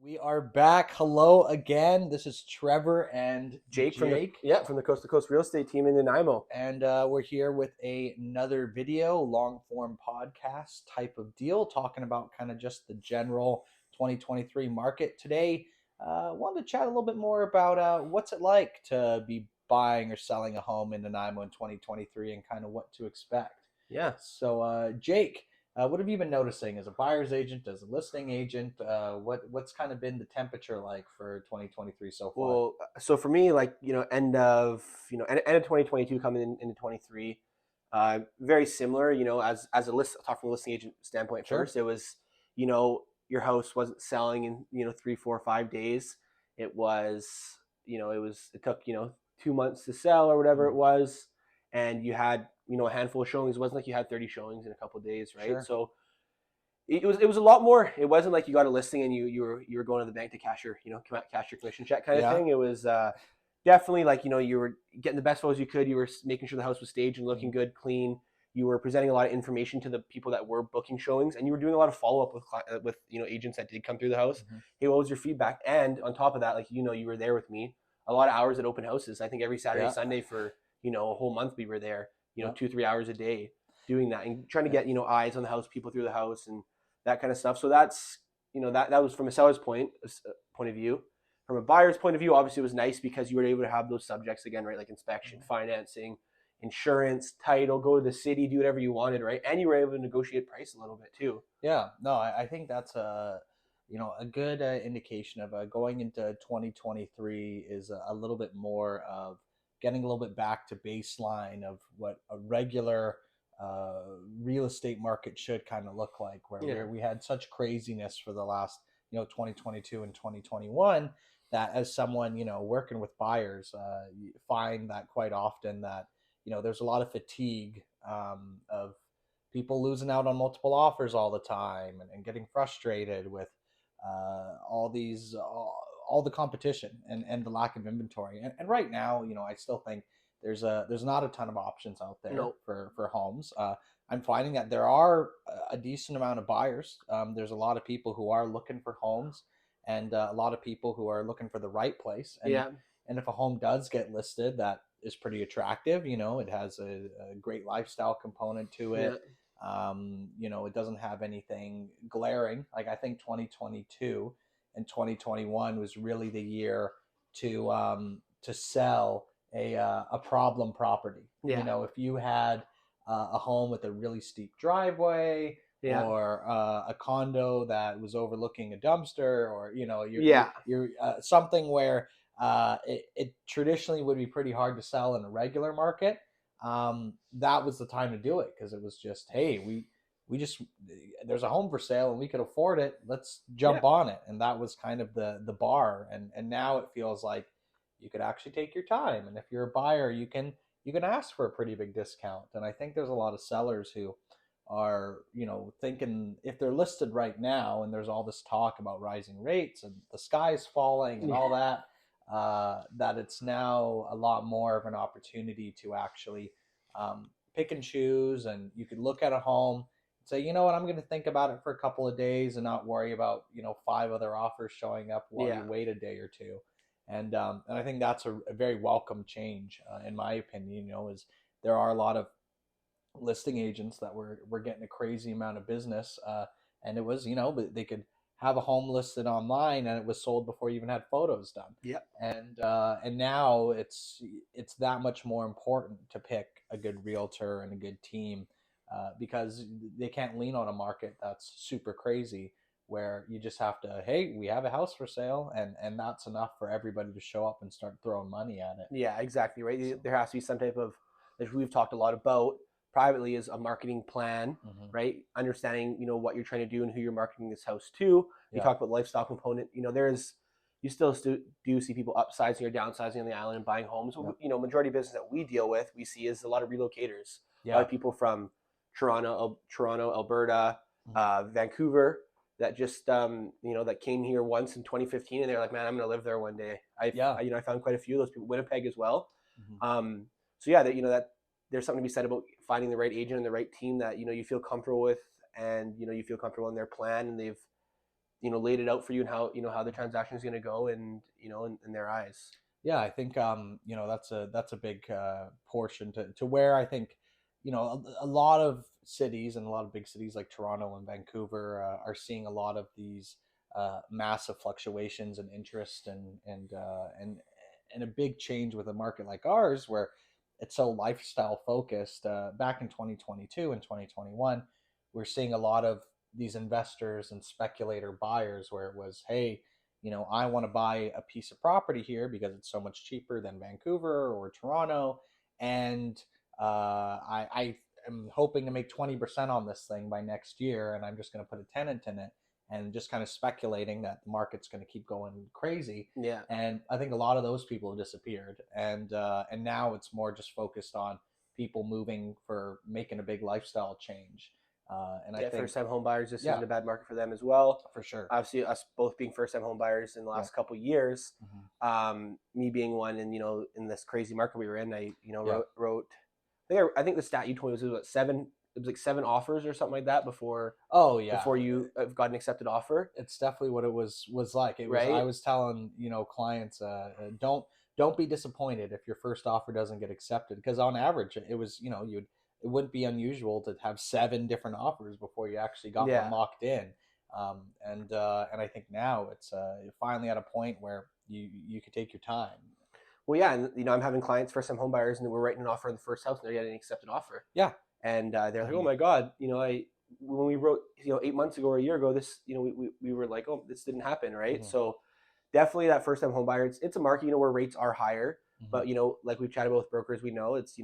We are back. Hello again. This is Trevor and Jake Jake. from the Coast to Coast real estate team in Nanaimo. And we're here with another video, long form podcast type of deal, talking about kind of just the general 2023 market. Today, wanted to chat a little bit more about what's it like to be buying or selling a home in Nanaimo in 2023 and kind of what to expect. Yeah. So, Jake, what have you been noticing as a buyer's agent, as a listing agent? What's kind of been the temperature like for 2023 so far? Well, so for me, end of 2022 coming into 23, very similar. As a list, talk from a listing agent standpoint Sure. first, it was, your house wasn't selling in 3, 4, 5 days. It was, it took 2 months to sell or whatever it was, and you had a handful of showings. It wasn't like you had 30 showings in a couple of days, right? Sure. So it was a lot more. It wasn't like you got a listing and you were going to the bank to cash your commission check kind of thing. It was definitely like you were getting the best photos you could. You were making sure the house was staged and looking good, clean. You were presenting a lot of information to the people that were booking showings, and you were doing a lot of follow up with agents that did come through the house. Hey, what was your feedback? And on top of that, you were there with me a lot of hours at open houses. I think every Saturday, Sunday for a whole month we were there. 2-3 hours a day doing that and trying to get eyes on the house, people through the house, and that kind of stuff. So that's that was from a seller's point of view. From a buyer's point of view, obviously it was nice because you were able to have those subjects again, right? Like inspection, financing, insurance, title, go to the city, do whatever you wanted, right? And you were able to negotiate price a little bit too. Yeah, no, I think that's a good indication of going into 2023 is a little bit more of getting a little bit back to baseline of what a regular real estate market should kind of look like, where we had such craziness for the last 2022 and 2021 that as someone working with buyers, you find that quite often that there's a lot of fatigue of people losing out on multiple offers all the time and getting frustrated with all the competition and the lack of inventory. And right now, I still think there's not a ton of options out there for homes. I'm finding that there are a decent amount of buyers. There's a lot of people who are looking for homes, and a lot of people who are looking for the right place. And if a home does get listed that is pretty attractive, it has a great lifestyle component to it. It doesn't have anything glaring. Like I think 2022 and 2021 was really the year to sell a problem property. If you had a home with a really steep driveway, or a condo that was overlooking a dumpster, or you're something where it traditionally would be pretty hard to sell in a regular market. That was the time to do it, because it was just, hey, we just, there's a home for sale and we could afford it, let's jump on it. And that was kind of the bar. And now it feels like you could actually take your time, and if you're a buyer, you can ask for a pretty big discount. And I think there's a lot of sellers who are thinking, if they're listed right now and there's all this talk about rising rates and the sky's falling and all that, that it's now a lot more of an opportunity to actually pick and choose. And you could look at a home and say, you know what, I'm going to think about it for a couple of days and not worry about 5 other offers showing up while you wait a day or two. And I think that's a very welcome change, in my opinion. Is there are a lot of listing agents that were getting a crazy amount of business, and it was they could have a home listed online and it was sold before you even had photos done. And now it's that much more important to pick a good realtor and a good team, because they can't lean on a market that's super crazy, where you just have to, hey, we have a house for sale, and that's enough for everybody to show up and start throwing money at it. Yeah, exactly, right. So there has to be some type of, as we've talked a lot about privately, is a marketing plan, right? Understanding, what you're trying to do and who you're marketing this house to. You talk about lifestyle component. You still do see people upsizing or downsizing on the island and buying homes. Majority of business that we deal with, we see is a lot of relocators. A lot of people from Toronto, Alberta, Vancouver, that just that came here once in 2015, and they're like, man, I'm gonna live there one day. I found quite a few of those people. Winnipeg as well. That there's something to be said about finding the right agent and the right team that you feel comfortable with, and you feel comfortable in their plan, and they've laid it out for you and how the transaction is going to go, and in their eyes. Yeah, I think that's a big portion to where I think a lot of cities and a lot of big cities like Toronto and Vancouver are seeing a lot of these massive fluctuations in interest and a big change with a market like ours where it's so lifestyle focused. Back in 2022 and 2021, we're seeing a lot of these investors and speculator buyers where it was, hey, I want to buy a piece of property here because it's so much cheaper than Vancouver or Toronto, and I am hoping to make 20% on this thing by next year, and I'm just going to put a tenant in it, and just kind of speculating that the market's going to keep going crazy. Yeah. And I think a lot of those people have disappeared, and now it's more just focused on people moving for making a big lifestyle change. And I think first-time home buyers, this isn't a bad market for them as well. For sure. Obviously, us both being first-time home buyers in the last couple of years, me being one, and in this crazy market we were in, I wrote. I think the stat you told me was about 7. It was like 7 offers or something like that before. Oh yeah. Before you got an accepted offer. It's definitely what it was like. It was. Right? I was telling clients, don't be disappointed if your first offer doesn't get accepted, because on average it was it wouldn't be unusual to have 7 different offers before you actually got one locked in. And I think now it's finally at a point where you can take your time. Well, yeah, and I'm having clients, first-time home buyers, and we're writing an offer on the first house, and they're getting an accepted offer. Yeah, and they're like, oh my God, when we wrote 8 months ago or a year ago, this we were like, oh, this didn't happen, right? So definitely that first-time home buyer, it's a market where rates are higher, but like we've chatted about with brokers, we know it's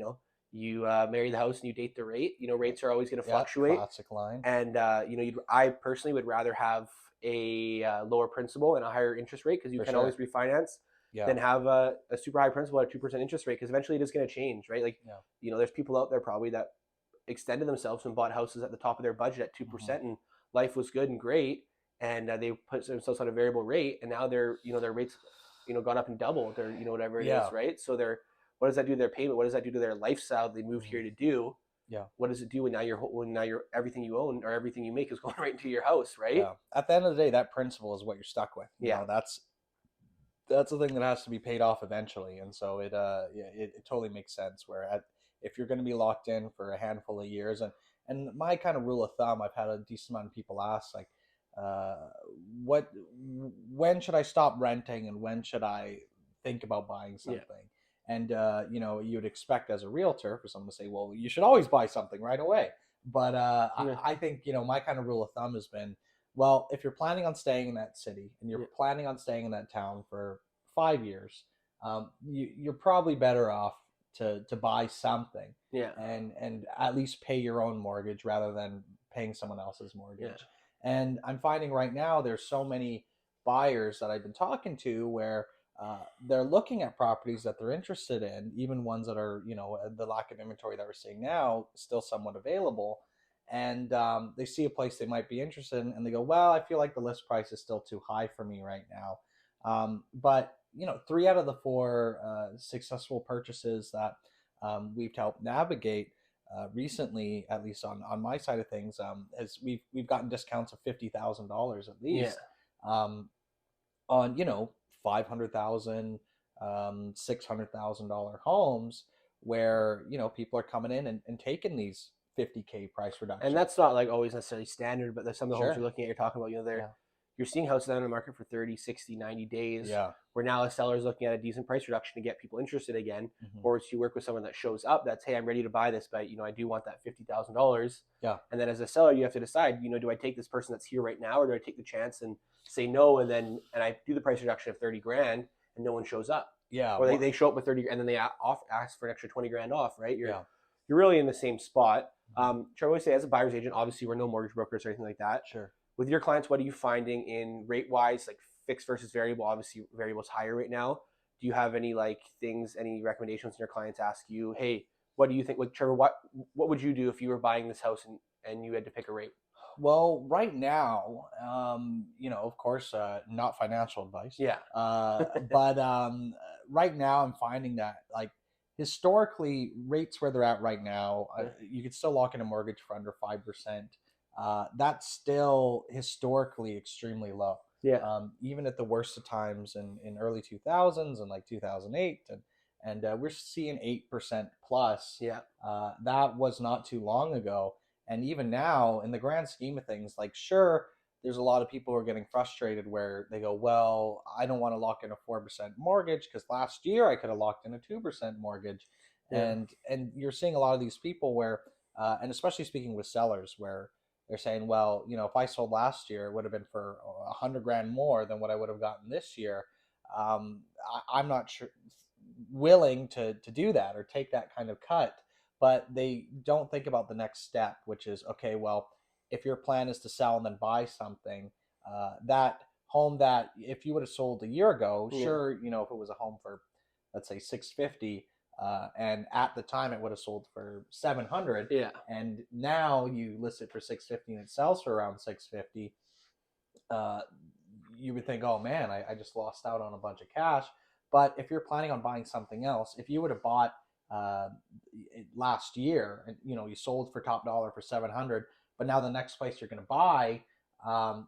you marry the house and you date the rate. Rates are always going to fluctuate. Classic line. And I personally would rather have a lower principal and a higher interest rate, because you can always refinance, than have a super high principal at a 2% interest rate, because eventually it is going to change, right? Like there's people out there probably that extended themselves and bought houses at the top of their budget at 2%, and life was good and great, and they put themselves on a variable rate, and now their rates gone up and doubled, or whatever it is, right? So what does that do to their payment? What does that do to their lifestyle they moved here to do? Yeah. What does it do when now you're everything you own or everything you make is going right into your house, right? Yeah. At the end of the day, that principal is what you're stuck with. That's the thing that has to be paid off eventually, and so it totally makes sense. If you're going to be locked in for a handful of years, and my kind of rule of thumb, I've had a decent amount of people ask, like, when should I stop renting and when should I think about buying something? And you would expect as a realtor for someone to say, well, you should always buy something right away. But I think my kind of rule of thumb has been, well, if you're planning on staying in that city and you're planning on staying in that town for 5 years, you're probably better off to buy something, and at least pay your own mortgage rather than paying someone else's mortgage. And I'm finding right now there's so many buyers that I've been talking to where they're looking at properties that they're interested in, even ones that are the lack of inventory that we're seeing now still somewhat available, and they see a place they might be interested in, and they go, well, I feel like the list price is still too high for me right now. But 3 out of the 4 successful purchases that we've helped navigate recently, at least on my side of things, as we've gotten discounts of $50,000 at least, on $500,000, $600,000 homes, where people are coming in and taking these $50K price reductions. And that's not like always necessarily standard, but there's some of the homes you're looking at, you're talking about, you're seeing houses out on the market for 30, 60, 90 days, where now a seller is looking at a decent price reduction to get people interested again, or to work with someone that shows up that's, hey, I'm ready to buy this, but I do want that $50,000. And then as a seller, you have to decide, do I take this person that's here right now, or do I take the chance and say no, and I do the price reduction of 30 grand and no one shows up? Or they show up with 30 and then they ask for an extra 20 grand off, right? You're really in the same spot. Trevor always say, as a buyer's agent, obviously we're no mortgage brokers or anything like that. Sure. With your clients, what are you finding in rate-wise, like fixed versus variable? Obviously, variable's higher right now. Do you have any any recommendations when your clients ask you, hey, what do you think? Trevor, what would you do if you were buying this house and you had to pick a rate? Well, right now, of course, not financial advice. But right now I'm finding that, like, historically, rates where they're at right now, you could still lock in a mortgage for under 5%. that's still historically extremely low. Yeah. Even at the worst of times in early 2000s and like 2008, and we're seeing 8% plus. Yeah. That was not too long ago. And even now, in the grand scheme of things, like sure, there's a lot of people who are getting frustrated where they go, well, I don't want to lock in a 4% mortgage because last year I could have locked in a 2% mortgage. Yeah. And you're seeing a lot of these people where, and especially speaking with sellers, where they're saying, well, if I sold last year, it would have been for 100 grand more than what I would have gotten this year. I'm not sure willing to do that or take that kind of cut, but they don't think about the next step, which is, okay, well, if your plan is to sell and then buy something, that home that if you would have sold a year ago, Yeah. sure, if it was a home for, let's say, 650, and at the time it would have sold for 700, Yeah. and now you list it for 650 and it sells for around 650, you would think, oh man, I just lost out on a bunch of cash. But if you're planning on buying something else, if you would have bought uh, last year, and you sold for top dollar for 700, but now the next place you're going to buy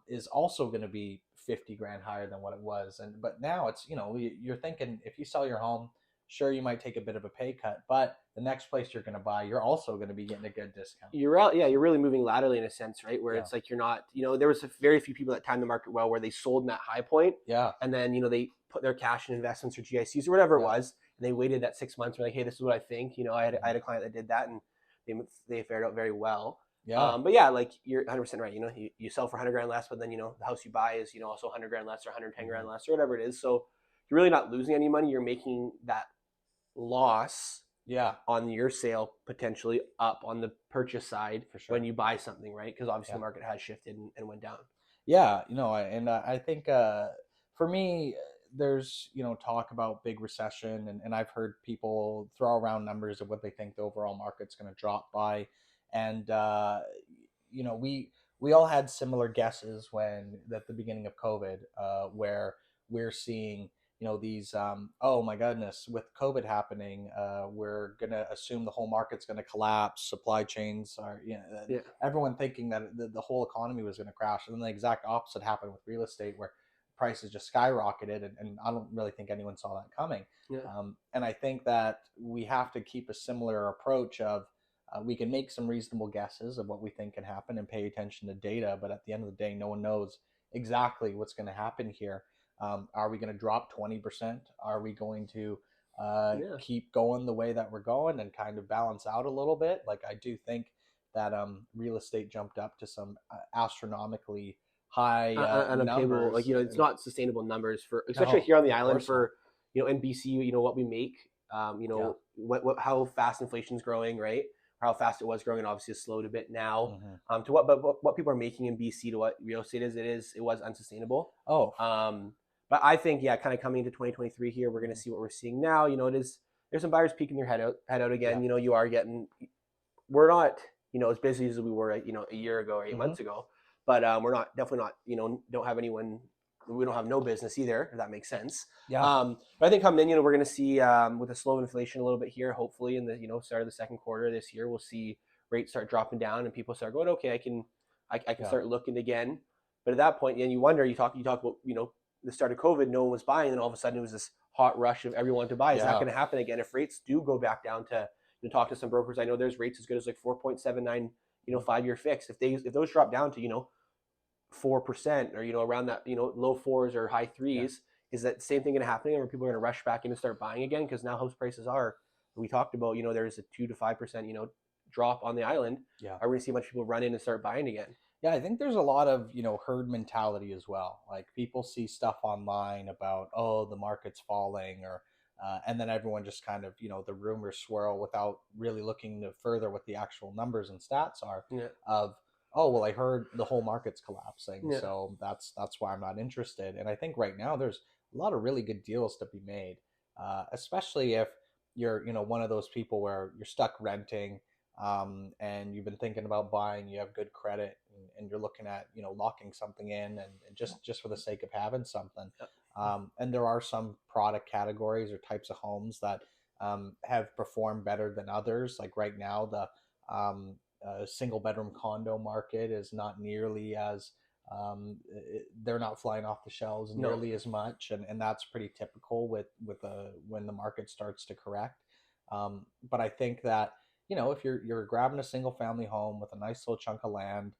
is also going to be 50 grand higher than what it was. And but now it's you're thinking if you sell your home, sure you might take a bit of a pay cut, but the next place you're going to buy, you're also going to be getting a good discount. You're out, yeah. You're really moving laterally in a sense, right? Where Yeah. it's like you're not, there was very few people that timed the market well, where they sold in that high point, Yeah. and then they put their cash in investments or GICs or whatever it Yeah. was, and they waited that 6 months. We're like, hey, this is what I think. I had a client that did that, and they fared out very well. Yeah. But yeah, like you're 100% right. You sell for 100 grand less, but then the house you buy is also 100 grand less or 110 grand less or whatever it is. So you're really not losing any money. You're making that loss Yeah. on your sale potentially up on the purchase side For sure. when you buy something, right? Because obviously Yeah. the market has shifted and went down. Yeah, I think for me, there's talk about big recession, and I've heard people throw around numbers of what they think the overall market's going to drop by, and we all had similar guesses when at the beginning of COVID, where we're seeing these oh my goodness, with COVID happening, we're gonna assume the whole market's gonna collapse, supply chains are Yeah. everyone thinking that the whole economy was going to crash, and then the exact opposite happened with real estate, where prices just skyrocketed, and I don't really think anyone saw that coming. Yeah. And I think that we have to keep a similar approach of we can make some reasonable guesses of what we think can happen and pay attention to data, but at the end of the day, no one knows exactly what's going to happen here. Are we going to drop 20%? Are we going to keep going the way that we're going and kind of balance out a little bit? Like, I do think that real estate jumped up to some astronomically high unobtainable, numbers. it's not sustainable numbers for, especially here on the island, for in BC, what we make, what how fast inflation's growing, right? Or how fast it was growing, and obviously it's slowed a bit now. To what people are making in BC to what real estate is, it was unsustainable. But I think, kind of coming into 2023 here, we're going to see what we're seeing now. There's some buyers peeking their head out again. You are getting, we're not, as busy as we were, a year ago or 8 months ago, but we're definitely not, don't have anyone, we don't have no business either, if that makes sense. Yeah. But I think coming in, we're going to see, with a slow inflation a little bit here, hopefully in the, start of the second quarter this year, we'll see rates start dropping down and people start going, okay, I can start looking again. But at that point, and you wonder, you talk about, the start of COVID, no one was buying, and all of a sudden it was this hot rush of everyone to buy. Is that going to happen again if rates do go back down to? Talk to some brokers. I know there's rates as good as like 4.79, 5-year fix. If those drop down to 4%, or around that low fours or high threes, is that same thing going to happen, or people are going to rush back in and start buying again? Because now house prices are. We talked about there's a 2 to 5% drop on the island. Yeah. Are we going to see a bunch of people run in and start buying again? Yeah, I think there's a lot of herd mentality as well. Like, people see stuff online about, oh, the market's falling, or and then everyone just kind of the rumors swirl without really looking no further what the actual numbers and stats are. Of, oh, well, I heard the whole market's collapsing, so that's why I'm not interested. And I think right now there's a lot of really good deals to be made, especially if you're one of those people where you're stuck renting, and you've been thinking about buying, you have good credit, and you're looking at locking something in, and just for the sake of having something. And there are some product categories or types of homes that have performed better than others. Like right now, single bedroom condo market is not nearly as they're not flying off the shelves No. nearly as much, and that's pretty typical with when the market starts to correct. But I think that if you're grabbing a single family home with a nice little chunk of land,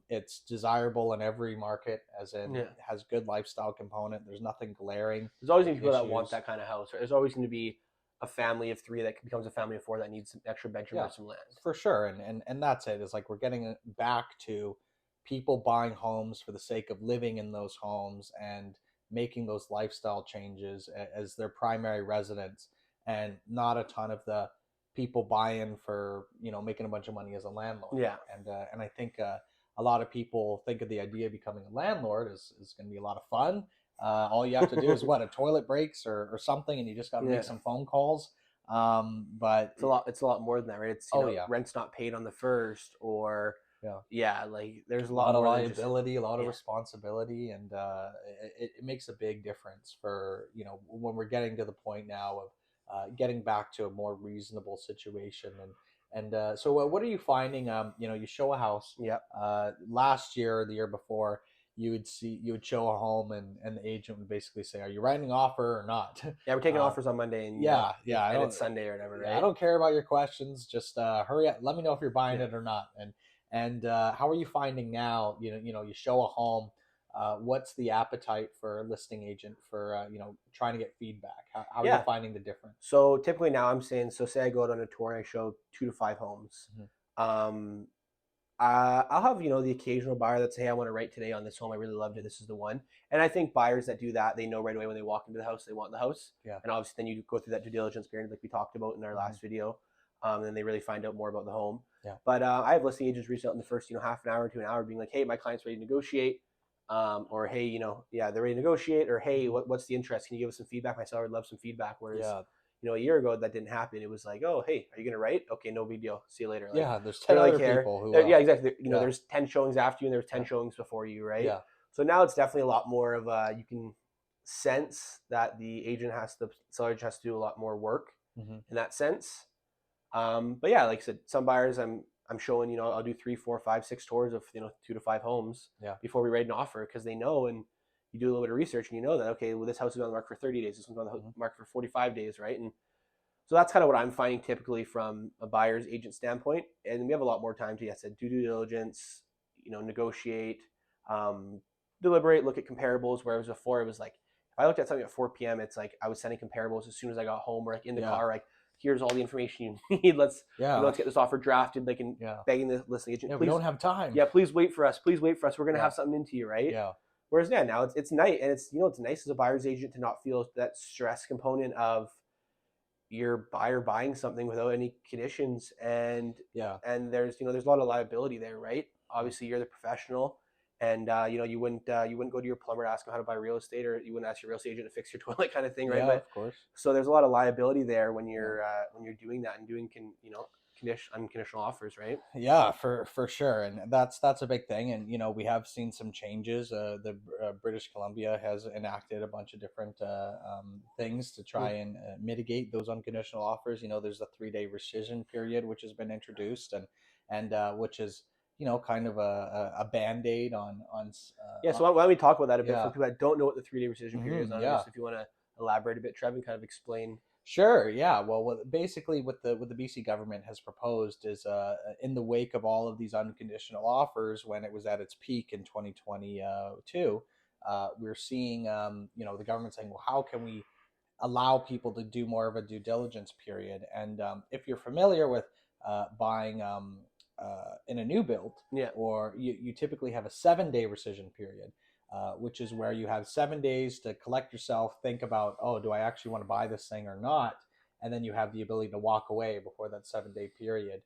it's desirable in every market, as in Yeah. has good lifestyle component. There's nothing glaring There's always going to be people that want issues. that kind of house. Right? There's always going to be a family of 3 that becomes a family of 4 that needs some extra bedroom Yeah, or some land. for sure. And that's it. Is like we're getting back to people buying homes for the sake of living in those homes and making those lifestyle changes as their primary residence, and not a ton of the people buying for making a bunch of money as a landlord. Yeah. And I think a lot of people think of the idea of becoming a landlord is going to be a lot of fun. All you have to do is what, a toilet breaks or something, and you just got to Yeah. make some phone calls. But it's a lot more than that, right? It's yeah, rent's not paid on the first, or like there's a lot lot of more liability, a lot of yeah. responsibility, and it makes a big difference for when we're getting to the point now of getting back to a more reasonable situation. And so what are you finding? You show a house. Yep. Last year or the year before, you would show a home, and the agent would basically say, "Are you writing an offer or not?" Yeah, we're taking offers on Monday, and yeah, and it's Sunday or whatever, right? I don't care about your questions. Just hurry up. Let me know if you're buying Yeah. it or not. And how are you finding now? You show a home. What's the appetite for a listing agent for trying to get feedback? How are you Yeah. finding the difference? So typically now I'm saying, so say I go out on a tour and I show 2 to 5 homes. Mhm. Um, I'll have the occasional buyer that say, "Hey, I want to write today on this home. I really loved it. This is the one." And I think buyers that do that, they know right away when they walk into the house they want the house. Yeah. And obviously, then you go through that due diligence period, like we talked about in our last video. And then they really find out more about the home. Yeah. But I have listing agents reach out in the first half an hour to an hour, being like, "Hey, my client's ready to negotiate," or "Hey, they're ready to negotiate," or "Hey, what's the interest? Can you give us some feedback? My seller would love some feedback." Whereas Yeah. a year ago that didn't happen. It was like, "Oh, hey, are you gonna write? Okay, no big deal. See you later." Like, Yeah. There's they 10 don't really other care. people who. Yeah, exactly. Yeah. There's 10 showings after you, and there's 10 Yeah. showings before you, right? Yeah. So now it's definitely a lot more of you can sense that the seller has to do a lot more work Mhm. in that sense. But yeah, like I said, some buyers I'm showing, I'll do 3, 4, 5, 6 tours of 2 to 5 homes before we write an offer, because they know, and you do a little bit of research and you know that, okay, well, this house is on the market for 30 days, this one's on the market for 45 days, right? And so that's kind of what I'm finding typically from a buyer's agent standpoint. And we have a lot more time to, yes, do due diligence, negotiate, deliberate, look at comparables. Whereas before it was like, if I looked at something at 4 p.m., it's like I was sending comparables as soon as I got home, or like in the car, like, here's all the information you need. Let's get this offer drafted. Like, and begging the listing agent, Yeah, please, we don't have time. Yeah, please wait for us. Please wait for us. We're gonna have something into you, right? Yeah. Whereas now it's nice, and it's it's nice as a buyer's agent to not feel that stress component of your buyer buying something without any conditions, and there's there's a lot of liability there, right? Obviously, you're the professional, and you wouldn't go to your plumber to ask him how to buy real estate, or you wouldn't ask your real estate agent to fix your toilet, kind of thing, right? Yeah, But of course. so there's a lot of liability there when you're doing that and doing unconditional offers, right? Yeah, for sure, and that's a big thing. And we have seen some changes. The British Columbia has enacted a bunch of different things to try and mitigate those unconditional offers. There's a 3-day rescission period which has been introduced, and which is kind of a band-aid on So why don't we talk about that a bit for yeah. people that don't know what the 3-day rescission period is on Yeah. this, if you want to elaborate a bit, Trev, and kind of explain. Sure. Yeah. Well, basically, what the BC government has proposed is, in the wake of all of these unconditional offers, when it was at its peak in 2022, we're seeing, the government saying, well, how can we allow people to do more of a due diligence period? And if you're familiar with buying in a new build, or you typically have a 7-day rescission period. Which is where you have 7 days to collect yourself, think about, oh, do I actually want to buy this thing or not? And then you have the ability to walk away before that 7-day period,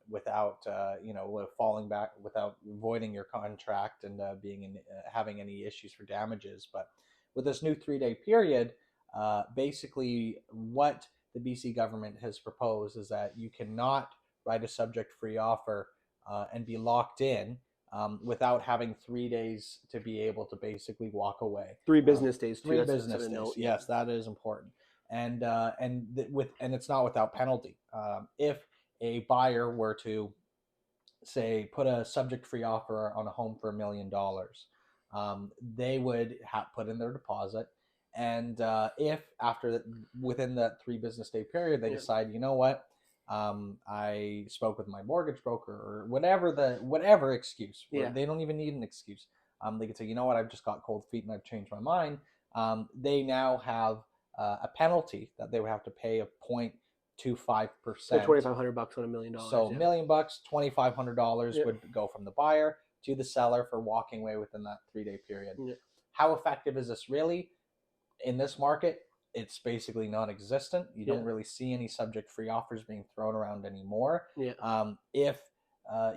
without, falling back, without voiding your contract and having any issues for damages. But with this new 3-day period, basically what the BC government has proposed is that you cannot write a subject-free offer and be locked in, without having 3 days to be able to basically walk away. 3 business days. 3 business days. Yes, that is important. And it's not without penalty. If a buyer were to say put a subject free offer on a home for $1 million, they would put in their deposit. And if within that 3 business day period, they decide, you know what, I spoke with my mortgage broker or whatever excuse, they don't even need an excuse. They could say, you know what, I've just got cold feet and I've changed my mind. They now have a penalty that they would have to pay of 0.25%. So $2,500 on $1 million. So $1 million, $2,500 would go from the buyer to the seller for walking away within that 3-day period. Yeah. How effective is this really? In this market, it's basically non-existent. You don't really see any subject-free offers being thrown around anymore. If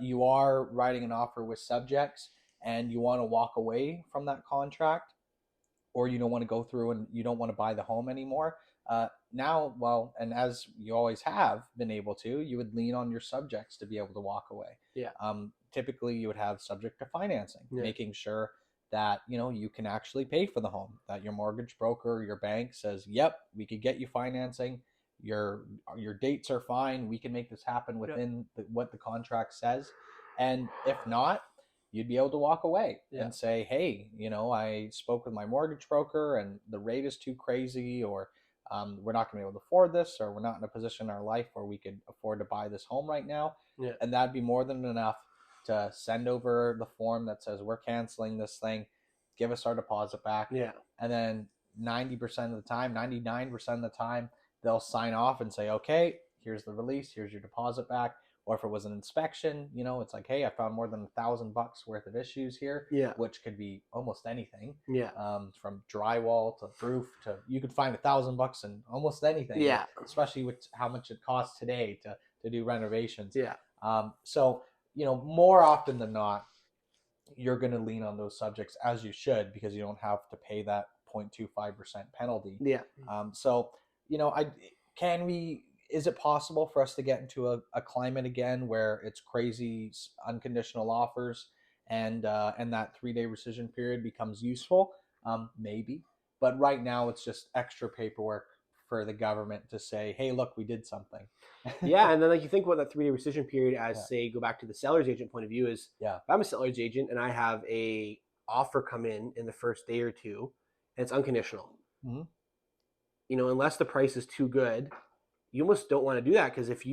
you are writing an offer with subjects and you want to walk away from that contract, or you don't want to go through and you don't want to buy the home anymore, now, and as you always have been able to, you would lean on your subjects to be able to walk away. Typically, you would have subject to financing, making sure that you can actually pay for the home, that your mortgage broker or your bank says, yep, we could get you financing, your dates are fine, we can make this happen within what the contract says. And if not, you'd be able to walk away and say, hey, I spoke with my mortgage broker and the rate is too crazy, or we're not going to be able to afford this, or we're not in a position in our life where we could afford to buy this home right now. And that'd be more than enough to send over the form that says we're canceling this thing, give us our deposit back. And then 90% of the time, 99% of the time, they'll sign off and say, okay, here's the release, here's your deposit back. Or if it was an inspection, it's like, hey, I found more than $1,000 worth of issues here, which could be almost anything. From drywall to roof to, you could find $1,000 in almost anything. Especially with how much it costs today to do renovations. So, more often than not, you're going to lean on those subjects, as you should, because you don't have to pay that 0.25% penalty. So, is it possible for us to get into a climate again where it's crazy unconditional offers and that 3-day rescission period becomes useful? Maybe. But right now it's just extra paperwork for the government to say, hey, look, we did something. And then you think about that 3-day rescission period as, say, go back to the seller's agent point of view is, if I'm a seller's agent and I have a offer come in the first day or two and it's unconditional, unless the price is too good, you almost don't want to do that, because if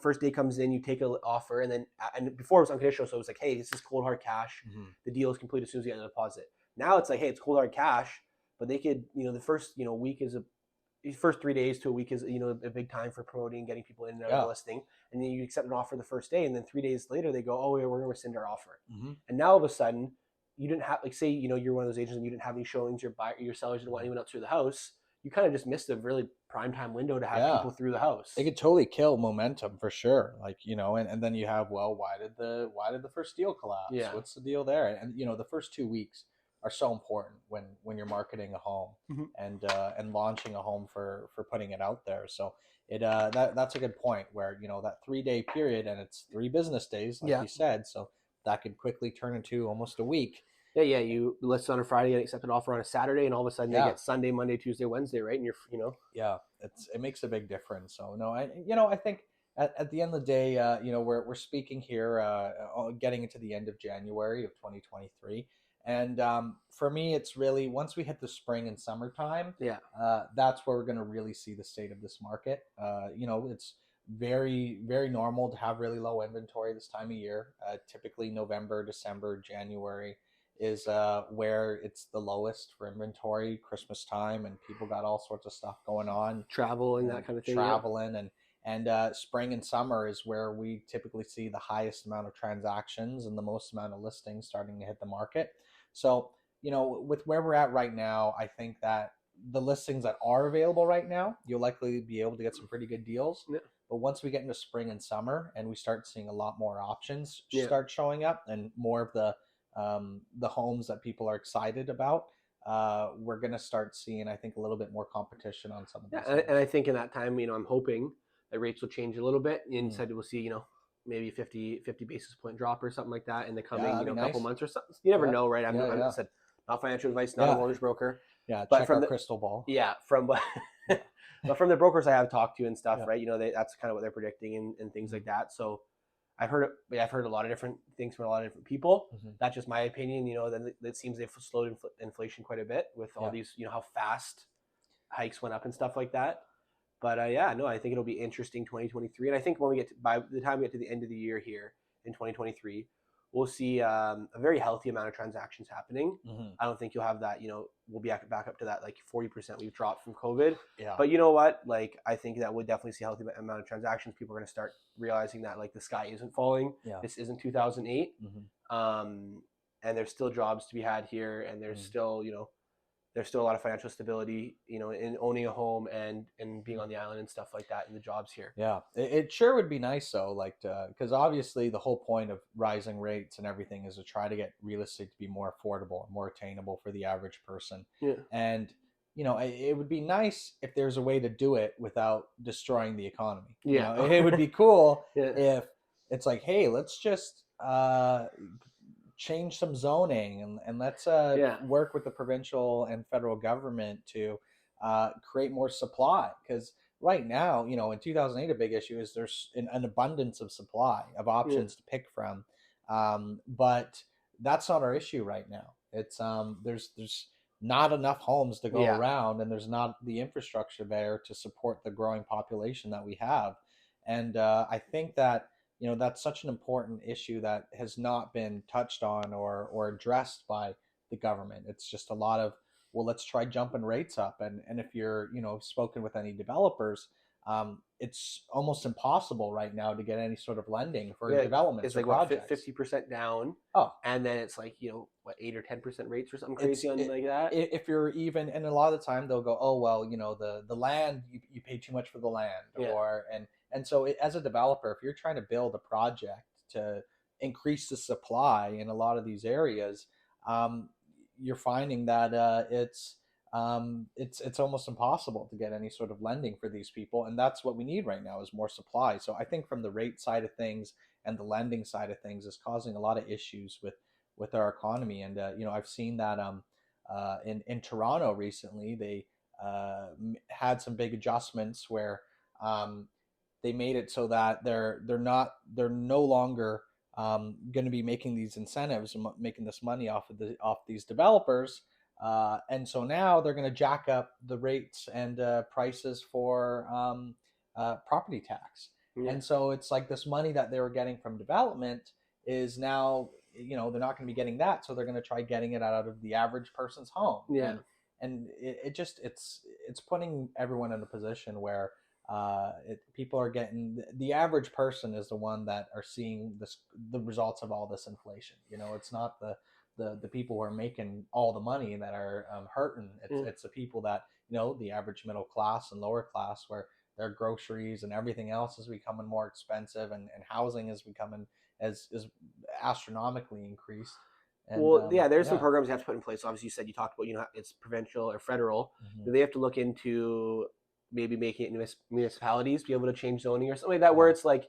first day comes in, you take an offer, and before it was unconditional, so it was like, hey, this is cold hard cash. The deal is complete as soon as you get the deposit. Now it's like, hey, it's cold hard cash, but they could, the first week is first 3 days to a week is a big time for promoting, getting people in and out of the listing, and then you accept an offer the first day, and then 3 days later they go, oh yeah, we're going to rescind our offer. And now all of a sudden you didn't have, like, say you're one of those agents and you didn't have any showings, your sellers didn't want anyone else through the house, you kind of just missed a really prime time window to have people through the house. It could totally kill momentum for sure. Like, and then you have, well, why did the first deal collapse? What's the deal there? And the first 2 weeks are so important when you're marketing a home and launching a home for putting it out there. So that's a good point, where that 3-day period, and it's 3 business days, like you said, so that could quickly turn into almost a week. You list on a Friday and accept an offer on a Saturday, and all of a sudden they get Sunday, Monday, Tuesday, Wednesday, right? And you're it makes a big difference. So no, I think at the end of the day, we're speaking here, getting into the end of January of 2023, and for me, it's really, once we hit the spring and summertime, that's where we're going to really see the state of this market. It's very, very normal to have really low inventory this time of year. Typically November, December, January is where it's the lowest for inventory, Christmas time, and people got all sorts of stuff going on, travel and that kind of thing, and spring and summer is where we typically see the highest amount of transactions and the most amount of listings starting to hit the market. So with where we're at right now, I think that the listings that are available right now, you'll likely be able to get some pretty good deals. But once we get into spring and summer and we start seeing a lot more options start showing up, and more of the homes that people are excited about, we're going to start seeing, I think, a little bit more competition on some of these. And I think in that time, I'm hoping that rates will change a little bit. Instead, we'll see, maybe 50 basis point drop or something like that in the coming couple months or something. You never know, right? I'm said, not financial advice, not a mortgage broker. But check our crystal ball. From But from the brokers I have talked to and stuff, Yeah. right? That's kind of what they're predicting and things like that. So I've heard a lot of different things from a lot of different people. Mm-hmm. That's just my opinion. Then it seems they've slowed inflation quite a bit with all these, how fast hikes went up and stuff like that. But I think it'll be interesting 2023. And I think by the time we get to the end of the year here in 2023, we'll see a very healthy amount of transactions happening. Mm-hmm. I don't think you'll have that, we'll be back up to that like 40% we've dropped from COVID. Yeah. But you know what? Like, I think that would definitely see a healthy amount of transactions. People are going to start realizing that like the sky isn't falling. Yeah. This isn't 2008. Mm-hmm. And there's still jobs to be had here. And there's still, there's still a lot of financial stability, in owning a home and being on the island and stuff like that, and the jobs here. Yeah, it sure would be nice though, like, because obviously the whole point of rising rates and everything is to try to get real estate to be more affordable and more attainable for the average person. Yeah. And it would be nice if there's a way to do it without destroying the economy. Yeah. It would be cool Yeah. if it's like, hey, let's just change some zoning and let's work with the provincial and federal government to create more supply. Because right now, in 2008, a big issue is there's an abundance of supply of options to pick from. But that's not our issue right now. It's there's not enough homes to go around, and there's not the infrastructure there to support the growing population that we have. And I think that that's such an important issue that has not been touched on or addressed by the government. It's just a lot of, well, let's try jumping rates up. And if you're, spoken with any developers, it's almost impossible right now to get any sort of lending for developments. It's like projects. 50% down. Oh, and then it's like 8 or 10% rates or something crazy like that. If you're even, and a lot of the time they'll go, oh well, the land, you pay too much for the land, and so as a developer, if you're trying to build a project to increase the supply in a lot of these areas, you're finding that it's almost impossible to get any sort of lending for these people, and that's what we need right now is more supply. So I think from the rate side of things and the lending side of things is causing a lot of issues with our economy. And I've seen that in Toronto recently, they had some big adjustments where they made it so that they're no longer going to be making these incentives and making this money off these developers, and so now they're going to jack up the rates and prices for property tax. And so it's like this money that they were getting from development is now they're not going to be getting that, so they're going to try getting it out of the average person's home. And it's putting everyone in a position where people are getting, the average person is the one that are seeing the results of all this inflation. It's not the people who are making all the money that are hurting. It's the people that the average middle class and lower class, where their groceries and everything else is becoming more expensive, and housing is becoming is astronomically increased. And, there's some programs you have to put in place. Obviously, you talked about it's provincial or federal. Mm-hmm. They have to look into maybe making it municipalities be able to change zoning or something like that, where it's like,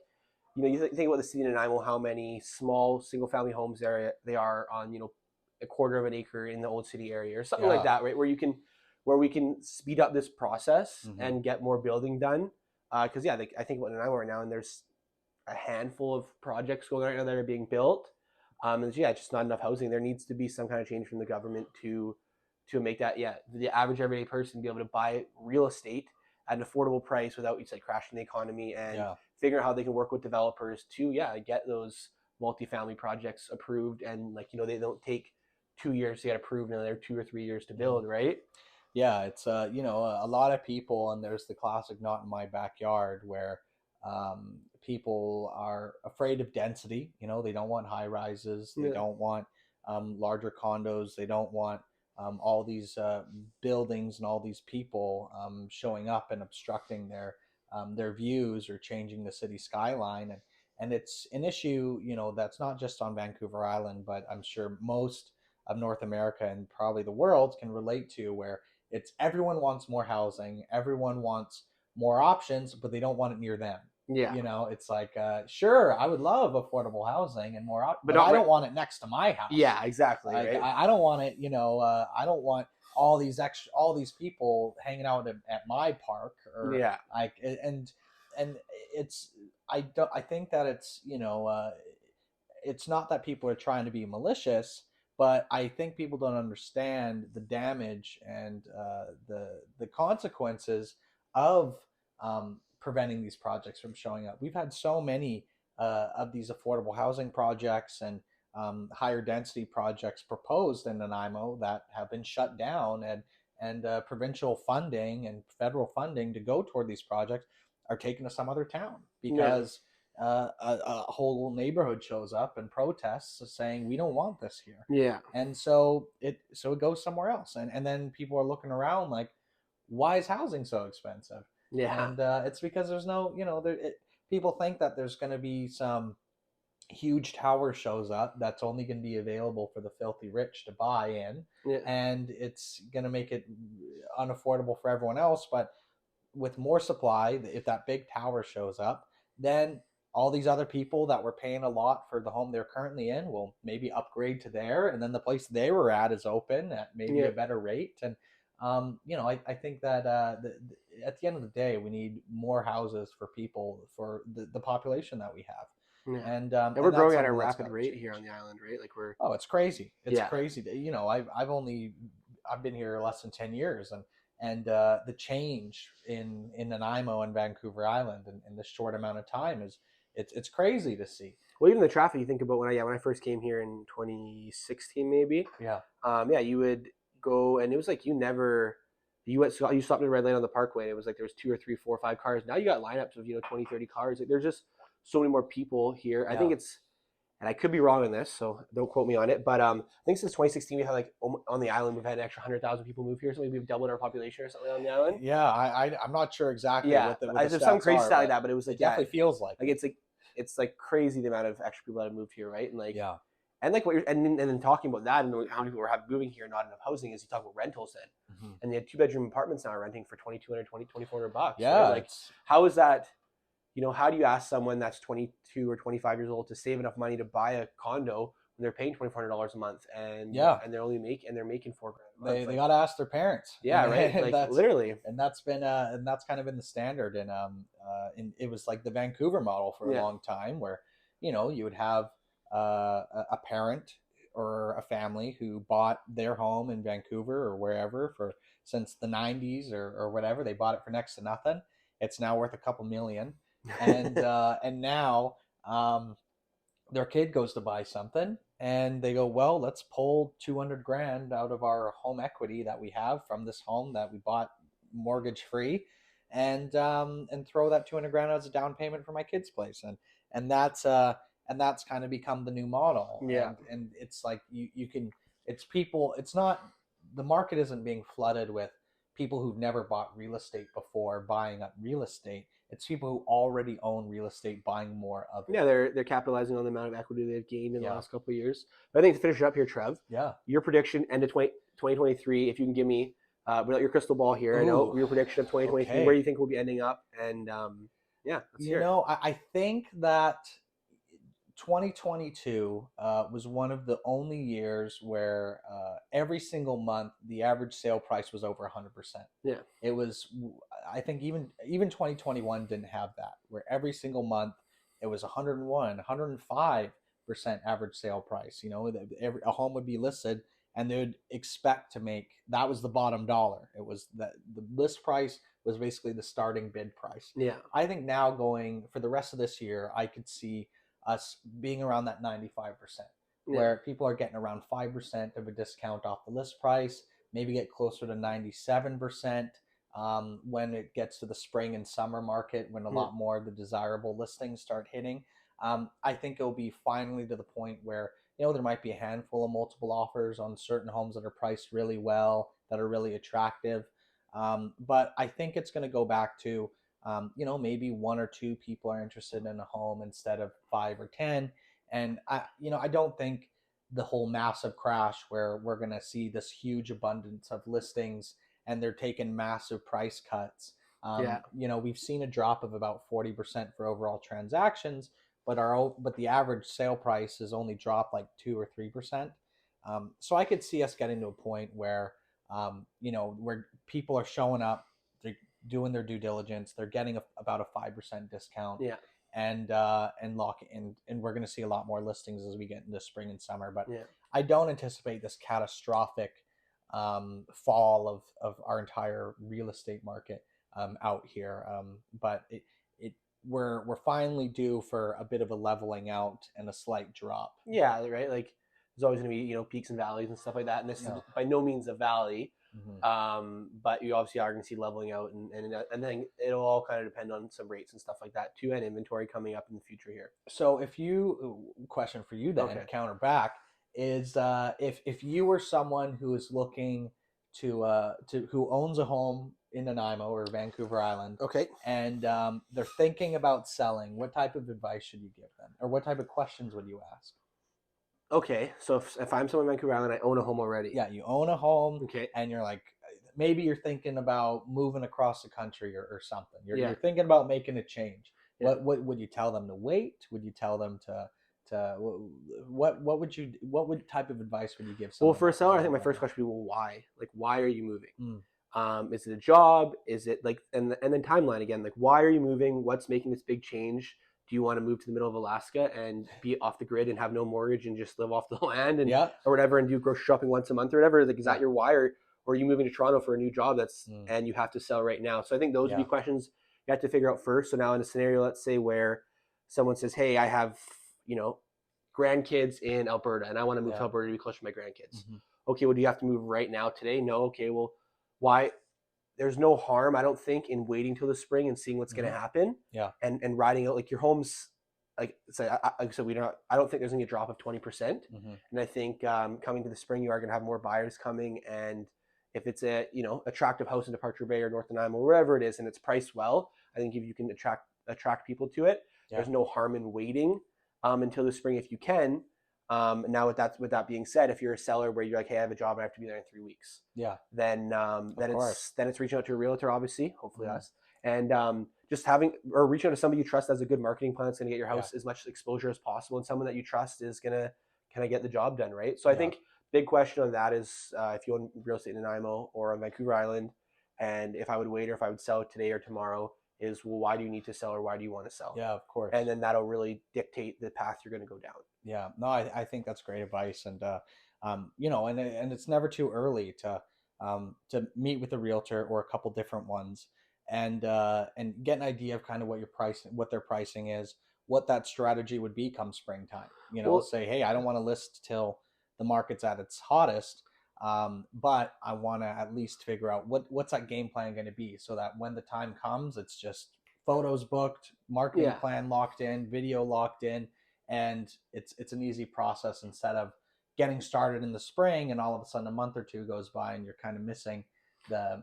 you think about the city of Nanaimo, how many small single family homes they are on, a quarter of an acre in the old city area or something like that, right? Where we can speed up this process and get more building done. Because I think about Nanaimo right now, and there's a handful of projects going on right now that are being built. And just not enough housing. There needs to be some kind of change from the government to make that, the average everyday person be able to buy real estate at an affordable price without crashing the economy, and figure out how they can work with developers to get those multifamily projects approved, and they don't take 2 years to get approved and another 2 or 3 years to build, right? Yeah, it's a lot of people, and there's the classic "not in my backyard" where people are afraid of density. They don't want high rises, they don't want larger condos, they don't want all these buildings and all these people showing up and obstructing their views or changing the city skyline. And it's an issue, that's not just on Vancouver Island, but I'm sure most of North America and probably the world can relate to, where it's everyone wants more housing, everyone wants more options, but they don't want it near them. It's like, sure, I would love affordable housing and more, but I don't want it next to my house. Yeah, exactly. Right? I don't want it, I don't want all these people hanging out at my park, or Yeah. like, and it's, I think that it's, it's not that people are trying to be malicious, but I think people don't understand the damage and the consequences of preventing these projects from showing up. We've had so many of these affordable housing projects and higher density projects proposed in Nanaimo that have been shut down, and provincial funding and federal funding to go toward these projects are taken to some other town because a whole neighborhood shows up and protests saying we don't want this here. Yeah. And so it goes somewhere else, and then people are looking around like, why is housing so expensive? Yeah. And it's because there's no, people think that there's going to be some huge tower shows up that's only going to be available for the filthy rich to buy in, and it's going to make it unaffordable for everyone else. But with more supply, if that big tower shows up, then all these other people that were paying a lot for the home they're currently in will maybe upgrade to there, and then the place they were at is open at maybe a better rate. And I think that at the end of the day, we need more houses for people, for the population that we have. Yeah. And we're growing at a rapid rate here on the island, right? Like it's crazy. It's crazy. I've been here less than 10 years, and the change in Nanaimo and Vancouver Island in this short amount of time it's crazy to see. Well, even the traffic, you think about when I first came here in 2016, maybe. Yeah. You would go, and it was like you stopped at a red light on the parkway, and it was like there was 2 or 3, 4 or 5 cars. Now you got lineups of 20, 30 cars. Like, there's just so many more people here. I think it's, and I could be wrong on this, so don't quote me on it, but I think since 2016 we had, like, on the island, we've had an extra 100,000 people move here, so maybe we've doubled our population or something on the island. Yeah, I'm not sure exactly what the there's some crazy stat like that, but it was like, it definitely feels like it's like crazy the amount of extra people that have moved here, right? And like, and like what you're, and then talking about that and how many people are moving here, not enough housing, is you talk about rentals then, and the 2-bedroom apartments now are renting for $2,200, $2,400. Yeah, right? Like, how is that? How do you ask someone that's 22 or 25 years old to save enough money to buy a condo when they're paying $2,400 a month, and they're making $4,000 a month? They got to ask their parents. Yeah, right. Like, literally, and that's kind of been the standard. And it was like the Vancouver model for a long time, where you would have a parent or a family who bought their home in Vancouver or wherever since the 90s or whatever. They bought it for next to nothing. It's now worth a couple million. And and now their kid goes to buy something, and they go, well, let's pull $200,000 out of our home equity that we have from this home that we bought mortgage free, and throw that $200,000 as a down payment for my kid's place. And that's kind of become the new model. And it's like you can, it's people, it's not, the market isn't being flooded with people who've never bought real estate before buying up real estate. It's people who already own real estate buying more of it. Yeah, they're capitalizing on the amount of equity they've gained in the last couple of years. But I think to finish it up here, Trev, your prediction end of 2023, if you can give me without your crystal ball here, I know your prediction of 2023, where you think we'll be ending up, and let's hear it. I think that 2022 was one of the only years where every single month the average sale price was over 100%. Yeah, it was. I think even 2021 didn't have that, where every single month it was 101, 105% average sale price. A home would be listed, and they would expect to make, that was the bottom dollar. It was the list price was basically the starting bid price. Yeah, I think now going for the rest of this year, I could see us being around that 95%, where people are getting around 5% of a discount off the list price, maybe get closer to 97% when it gets to the spring and summer market, when a lot more of the desirable listings start hitting. I think it'll be finally to the point where there might be a handful of multiple offers on certain homes that are priced really well, that are really attractive. But I think it's going to go back to maybe 1 or 2 people are interested in a home instead of 5 or 10. And I don't think the whole massive crash where we're going to see this huge abundance of listings and they're taking massive price cuts. We've seen a drop of about 40% for overall transactions, but the average sale price has only dropped like 2 or 3%. So I could see us getting to a point where where people are showing up, they're doing their due diligence, they're getting about a 5% discount. Yeah. And lock in, and we're going to see a lot more listings as we get into spring and summer. But Yeah. I don't anticipate this catastrophic fall of our entire real estate market out here. But we're finally due for a bit of a leveling out and a slight drop. Yeah, right. Like there's always going to be peaks and valleys and stuff like that. And this is by no means a valley. But you obviously are going to see leveling out, and then it'll all kind of depend on some rates and stuff like that too, and inventory coming up in the future here. So question for you then, counter back, is if you were someone who is looking to who owns a home in Nanaimo or Vancouver Island, and they're thinking about selling, what type of advice should you give them, or what type of questions would you ask? Okay, so if I'm someone in Vancouver Island, I own a home already. Yeah, you own a home, and you're like, maybe you're thinking about moving across the country or something. You're thinking about making a change. Yeah. What would you tell them to wait? Would you tell them to what type of advice would you give someone? Well, for a seller, I think my first question would be, well, why? Like, why are you moving? Is it a job? Is it like, and then timeline again, like, why are you moving? What's making this big change? Do you want to move to the middle of Alaska and be off the grid and have no mortgage and just live off the land and or whatever, and do grocery shopping once a month or whatever? Like, is that your why? Or are you moving to Toronto for a new job and you have to sell right now? So I think those would be questions you have to figure out first. So now in a scenario, let's say where someone says, hey, I have, grandkids in Alberta and I want to move to Alberta to be close to my grandkids. Okay, well, do you have to move right now today? No. Okay, well, why? There's no harm, I don't think, in waiting till the spring and seeing what's going to happen. Yeah. And riding out, like, your home's, like I said, I don't think there's going to be a drop of 20%. And I think coming to the spring, you are going to have more buyers coming. And if it's a, attractive house in Departure Bay or North Nanaimo, wherever it is, and it's priced well, I think if you can attract people to it, there's no harm in waiting until the spring if you can. Now with that being said, if you're a seller where you're like, hey, I have a job and I have to be there in 3 weeks, then it's reaching out to a realtor, obviously, hopefully us, and just reaching out to somebody you trust has a good marketing plan that's going to get your house as much exposure as possible, and someone that you trust is going to kind of get the job done, right? So I think big question on that is if you own real estate in Nanaimo or on Vancouver Island, and if I would wait or if I would sell today or tomorrow, is, well, why do you need to sell or why do you want to sell? Yeah, of course. And then that'll really dictate the path you're going to go down. Yeah, no, I think that's great advice. And, and it's never too early to meet with a realtor or a couple different ones and get an idea of kind of what their pricing is, what that strategy would be come springtime. Say, hey, I don't want to list till the market's at its hottest. But I want to at least figure out what's that game plan going to be, so that when the time comes, it's just photos booked, marketing plan locked in, video locked in, and it's an easy process instead of getting started in the spring and all of a sudden a month or two goes by and you're kind of missing that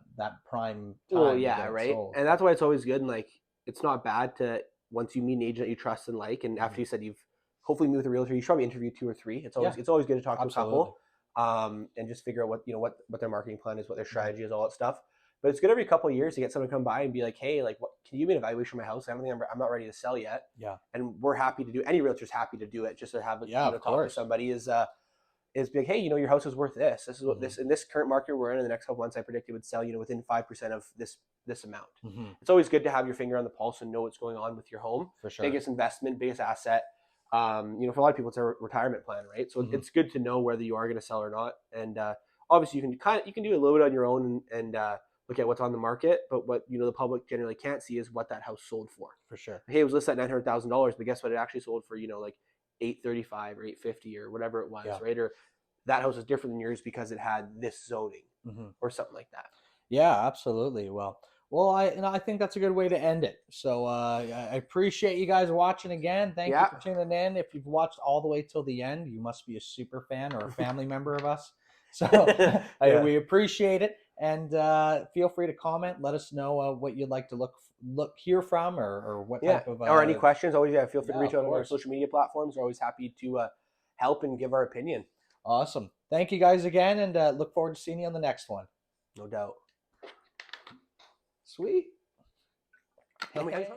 prime time. Well, yeah, right. Sold. And that's why it's always good, and like, it's not bad to, once you meet an agent that you trust and like, and after you said you've hopefully met with a realtor, you should probably interview 2 or 3. It's always good to talk to a couple. And just figure out what their marketing plan is, what their strategy is, all that stuff. But it's good every couple of years to get someone to come by and be like, hey, like, can you give me an evaluation of my house? I'm not ready to sell yet. Yeah. And we're happy to do, any realtor's happy to do it, just to have talk to somebody is be like, hey, your house is worth this. This is what this, in this current market we're in the next couple months, I predict it would sell, within 5% of this amount. It's always good to have your finger on the pulse and know what's going on with your home. For sure. Biggest investment, biggest asset. For a lot of people, it's a retirement plan, right? So it's good to know whether you are going to sell or not. And obviously, you can do a little bit on your own and look at what's on the market. But what the public generally can't see is what that house sold for. For sure. Hey, it was listed at $900,000, but guess what? It actually sold for like $835 or $850 or whatever it was, right? Or that house is different than yours because it had this zoning or something like that. Yeah, absolutely. Well, I think that's a good way to end it. So I appreciate you guys watching again. Thank you for tuning in. If you've watched all the way till the end, you must be a super fan or a family member of us. So we appreciate it. And feel free to comment. Let us know what you'd like to hear from or what type of or any questions. Always feel free to reach out on our social media platforms. We're always happy to help and give our opinion. Awesome. Thank you guys again, and look forward to seeing you on the next one. No doubt. Sweet. Hey.